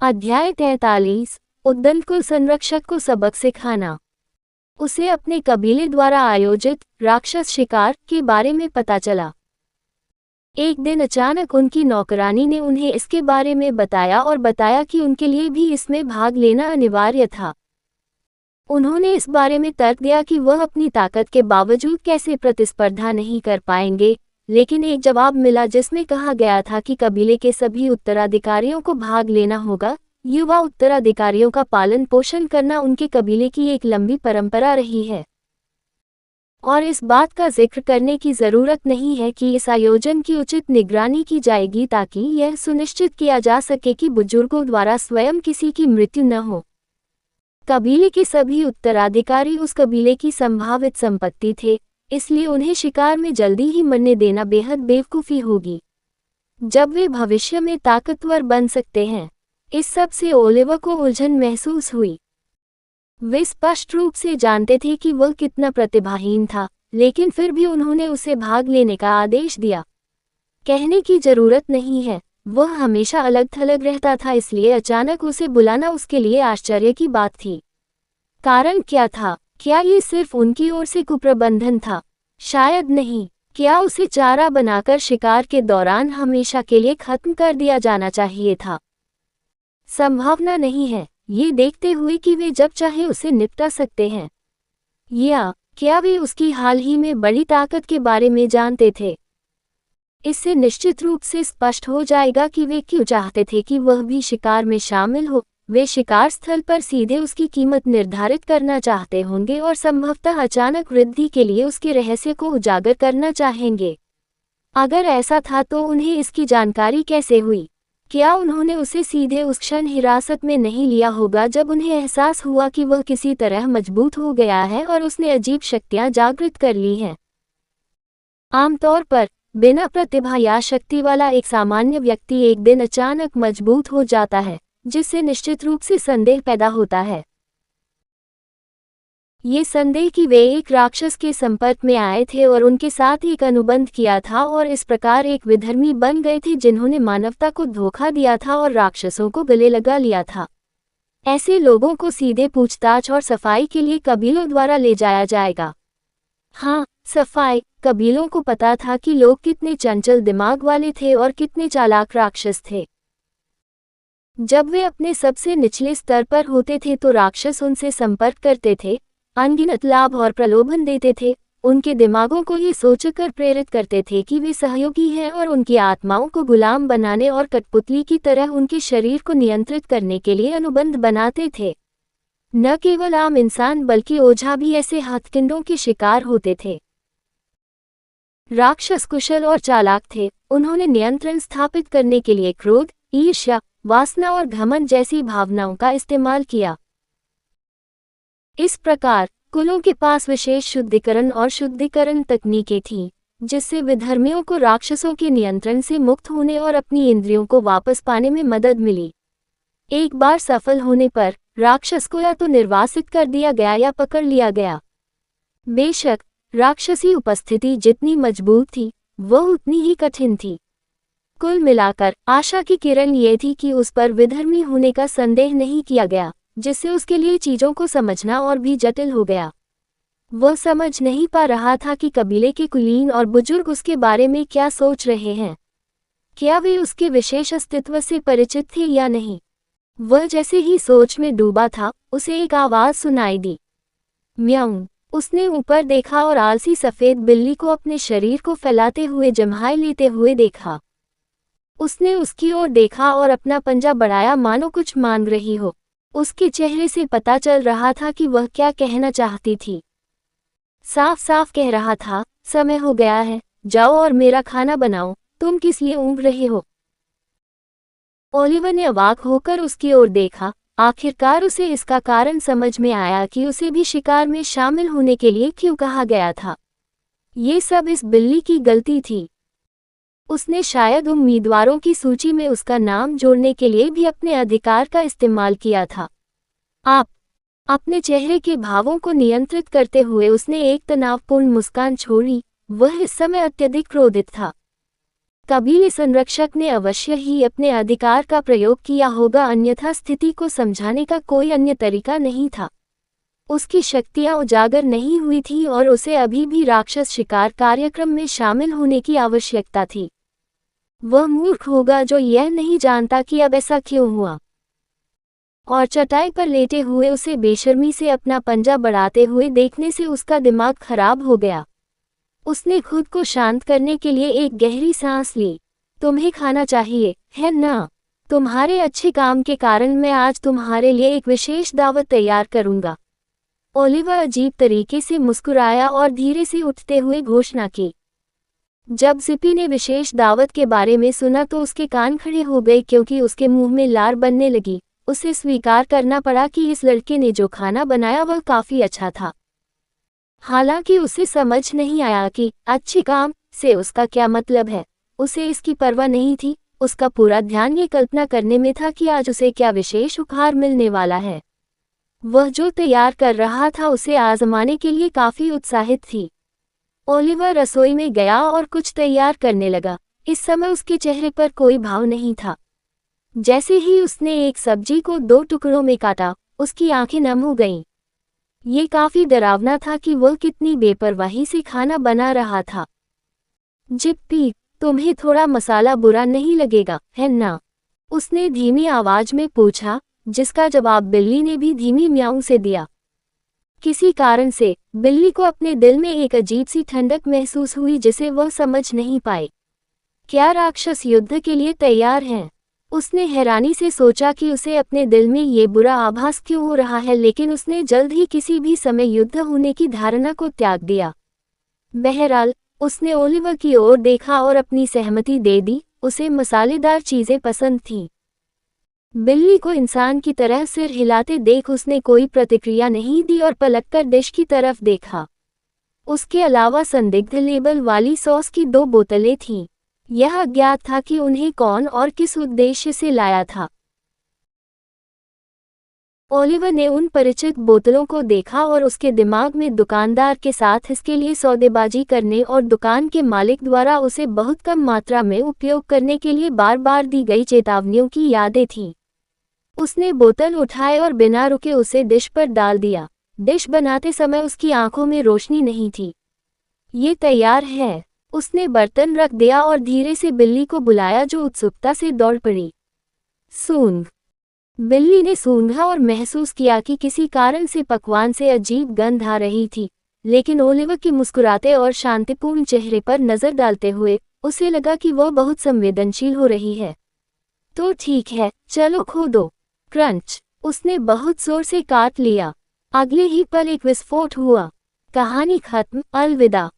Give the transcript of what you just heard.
अध्याय 43। उद्दंड संरक्षक को सबक सिखाना। उसे अपने कबीले द्वारा आयोजित राक्षस शिकार के बारे में पता चला। एक दिन अचानक उनकी नौकरानी ने उन्हें इसके बारे में बताया और बताया कि उनके लिए भी इसमें भाग लेना अनिवार्य था। उन्होंने इस बारे में तर्क दिया कि वह अपनी ताकत के बावजूद कैसे प्रतिस्पर्धा नहीं कर पाएंगे, लेकिन एक जवाब मिला जिसमें कहा गया था कि कबीले के सभी उत्तराधिकारियों को भाग लेना होगा। युवा उत्तराधिकारियों का पालन पोषण करना उनके कबीले की एक लंबी परंपरा रही है और इस बात का जिक्र करने की ज़रूरत नहीं है कि इस आयोजन की उचित निगरानी की जाएगी ताकि यह सुनिश्चित किया जा सके कि बुजुर्गों द्वारा स्वयं किसी की मृत्यु न हो। कबीले के सभी उत्तराधिकारी उस कबीले की संभावित संपत्ति थे, इसलिए उन्हें शिकार में जल्दी ही मरने देना बेहद बेवकूफ़ी होगी जब वे भविष्य में ताकतवर बन सकते हैं। इस सब से ओलिवर को उलझन महसूस हुई। वे स्पष्ट रूप से जानते थे कि वह कितना प्रतिभाहीन था, लेकिन फिर भी उन्होंने उसे भाग लेने का आदेश दिया। कहने की जरूरत नहीं है, वह हमेशा अलग थलग रहता था, इसलिए अचानक उसे बुलाना उसके लिए आश्चर्य की बात थी। कारण क्या था? क्या ये सिर्फ उनकी ओर से कुप्रबंधन था? शायद नहीं। क्या उसे चारा बनाकर शिकार के दौरान हमेशा के लिए खत्म कर दिया जाना चाहिए था? संभावना नहीं है, ये देखते हुए कि वे जब चाहे उसे निपटा सकते हैं। या क्या वे उसकी हाल ही में बड़ी ताकत के बारे में जानते थे? इससे निश्चित रूप से स्पष्ट हो जाएगा कि वे क्यों चाहते थे कि वह भी शिकार में शामिल हो। वे शिकार स्थल पर सीधे उसकी कीमत निर्धारित करना चाहते होंगे और संभवतः अचानक वृद्धि के लिए उसके रहस्य को उजागर करना चाहेंगे। अगर ऐसा था तो उन्हें इसकी जानकारी कैसे हुई? क्या उन्होंने उसे सीधे उस क्षण हिरासत में नहीं लिया होगा जब उन्हें एहसास हुआ कि वह किसी तरह मजबूत हो गया है और उसने अजीब शक्तियां जागृत कर ली हैं? आमतौर पर बिना प्रतिभा या शक्ति वाला एक सामान्य व्यक्ति एक दिन अचानक मजबूत हो जाता है, जिससे निश्चित रूप से संदेह पैदा होता है। ये संदेह कि वे एक राक्षस के संपर्क में आए थे और उनके साथ एक अनुबंध किया था और इस प्रकार एक विधर्मी बन गए थे जिन्होंने मानवता को धोखा दिया था और राक्षसों को गले लगा लिया था। ऐसे लोगों को सीधे पूछताछ और सफाई के लिए कबीलों द्वारा ले जाया जाएगा। हाँ, सफाई। कबीलों को पता था कि लोग कितने चंचल दिमाग वाले थे और कितने चालाक राक्षस थे। जब वे अपने सबसे निचले स्तर पर होते थे तो राक्षस उनसे संपर्क करते थे, अनगिनत लाभ और प्रलोभन देते थे, उनके दिमागों को ये सोचकर प्रेरित करते थे कि वे सहयोगी हैं और उनकी आत्माओं को गुलाम बनाने और कठपुतली की तरह उनके शरीर को नियंत्रित करने के लिए अनुबंध बनाते थे। न केवल आम इंसान बल्कि ओझा भी ऐसे हथकंडों के शिकार होते थे। राक्षस कुशल और चालाक थे। उन्होंने नियंत्रण स्थापित करने के लिए क्रोध, ईर्ष्या, वासना और घमंड जैसी भावनाओं का इस्तेमाल किया। इस प्रकार कुलों के पास विशेष शुद्धिकरण और शुद्धिकरण तकनीकें थीं, जिससे विधर्मियों को राक्षसों के नियंत्रण से मुक्त होने और अपनी इंद्रियों को वापस पाने में मदद मिली। एक बार सफल होने पर राक्षस को या तो निर्वासित कर दिया गया या पकड़ लिया गया। बेशक राक्षसी उपस्थिति जितनी मजबूत थी, वह उतनी ही कठिन थी। कुल मिलाकर आशा की किरण ये थी कि उस पर विधर्मी होने का संदेह नहीं किया गया, जिससे उसके लिए चीज़ों को समझना और भी जटिल हो गया। वह समझ नहीं पा रहा था कि कबीले के कुलीन और बुजुर्ग उसके बारे में क्या सोच रहे हैं। क्या वे उसके विशेष अस्तित्व से परिचित थे या नहीं? वह जैसे ही सोच में डूबा था, उसे एक आवाज़ सुनाई दी, म्याऊं। उसने ऊपर देखा और आलसी सफ़ेद बिल्ली को अपने शरीर को फैलाते हुए जम्हाई लेते हुए देखा। उसने उसकी ओर देखा और अपना पंजा बढ़ाया मानो कुछ मांग रही हो। उसके चेहरे से पता चल रहा था कि वह क्या कहना चाहती थी। साफ साफ कह रहा था, समय हो गया है, जाओ और मेरा खाना बनाओ, तुम किस लिए ऊँघ रहे हो? ओलिवर ने अवाक होकर उसकी ओर देखा। आखिरकार उसे इसका कारण समझ में आया कि उसे भी शिकार में शामिल होने के लिए क्यों कहा गया था। ये सब इस बिल्ली की गलती थी। उसने शायद उम्मीदवारों की सूची में उसका नाम जोड़ने के लिए भी अपने अधिकार का इस्तेमाल किया था। अपने चेहरे के भावों को नियंत्रित करते हुए उसने एक तनावपूर्ण मुस्कान छोड़ी। वह इस समय अत्यधिक क्रोधित था। कबीले संरक्षक ने अवश्य ही अपने अधिकार का प्रयोग किया होगा, अन्यथा स्थिति को समझाने का कोई अन्य तरीका नहीं था। उसकी शक्तियां उजागर नहीं हुई थी और उसे अभी भी राक्षस शिकार कार्यक्रम में शामिल होने की आवश्यकता थी। वह मूर्ख होगा जो यह नहीं जानता कि अब ऐसा क्यों हुआ। और चटाई पर लेटे हुए उसे बेशर्मी से अपना पंजा बढ़ाते हुए देखने से उसका दिमाग खराब हो गया। उसने खुद को शांत करने के लिए एक गहरी सांस ली। तुम्हें खाना चाहिए, है ना? तुम्हारे अच्छे काम के कारण मैं आज तुम्हारे लिए एक विशेष दावत तैयार करूंगा। ओलिवर अजीब तरीके से मुस्कुराया और धीरे से उठते हुए घोषणा की। जब जिपी ने विशेष दावत के बारे में सुना तो उसके कान खड़े हो गए, क्योंकि उसके मुंह में लार बनने लगी। उसे स्वीकार करना पड़ा कि इस लड़के ने जो खाना बनाया वह काफी अच्छा था। हालांकि उसे समझ नहीं आया कि अच्छे काम से उसका क्या मतलब है। उसे इसकी परवाह नहीं थी। उसका पूरा ध्यान ये कल्पना करने में था कि आज उसे क्या विशेष उपहार मिलने वाला है। वह जो तैयार कर रहा था उसे आजमाने के लिए काफी उत्साहित थी। ओलिवर रसोई में गया और कुछ तैयार करने लगा। इस समय उसके चेहरे पर कोई भाव नहीं था। जैसे ही उसने एक सब्जी को 2 टुकड़ों में काटा, उसकी आंखें नम हो गईं। ये काफी डरावना था कि वह कितनी बेपरवाही से खाना बना रहा था। जिप्पी, तुम्हें थोड़ा मसाला बुरा नहीं लगेगा, है ना? उसने धीमी आवाज में पूछा, जिसका जवाब बिल्ली ने भी धीमी म्याऊं से दिया। किसी कारण से बिल्ली को अपने दिल में एक अजीब सी ठंडक महसूस हुई जिसे वह समझ नहीं पाई। क्या राक्षस युद्ध के लिए तैयार हैं? उसने हैरानी से सोचा कि उसे अपने दिल में ये बुरा आभास क्यों हो रहा है, लेकिन उसने जल्द ही किसी भी समय युद्ध होने की धारणा को त्याग दिया। बहरहाल, उसने ओलिवर की ओर देखा और अपनी सहमति दे दी। उसे मसालेदार चीजें पसंद थीं। बिल्ली को इंसान की तरह सिर हिलाते देख उसने कोई प्रतिक्रिया नहीं दी और पलटकर डिश की तरफ देखा। उसके अलावा संदिग्ध लेबल वाली सॉस की 2 बोतलें थीं। यह अज्ञात था कि उन्हें कौन और किस उद्देश्य से लाया था। ओलिवर ने उन परिचित बोतलों को देखा और उसके दिमाग में दुकानदार के साथ इसके लिए सौदेबाजी करने और दुकान के मालिक द्वारा उसे बहुत कम मात्रा में उपयोग करने के लिए बार-बार दी गई चेतावनियों की यादें थीं। उसने बोतल उठाए और बिना रुके उसे डिश पर डाल दिया। डिश बनाते समय उसकी आंखों में रोशनी नहीं थी। ये तैयार है। उसने बर्तन रख दिया और धीरे से बिल्ली को बुलाया, जो उत्सुकता से दौड़ पड़ी। सूंघ। बिल्ली ने सूंघा और महसूस किया कि किसी कारण से पकवान से अजीब गंध आ रही थी, लेकिन ओलिवर के मुस्कुराते और शांतिपूर्ण चेहरे पर नजर डालते हुए उसे लगा कि वह बहुत संवेदनशील हो रही है। तो ठीक है, चलो खो दो। क्रंच। उसने बहुत जोर से काट लिया। अगले ही पल एक विस्फोट हुआ। कहानी खत्म। अलविदा।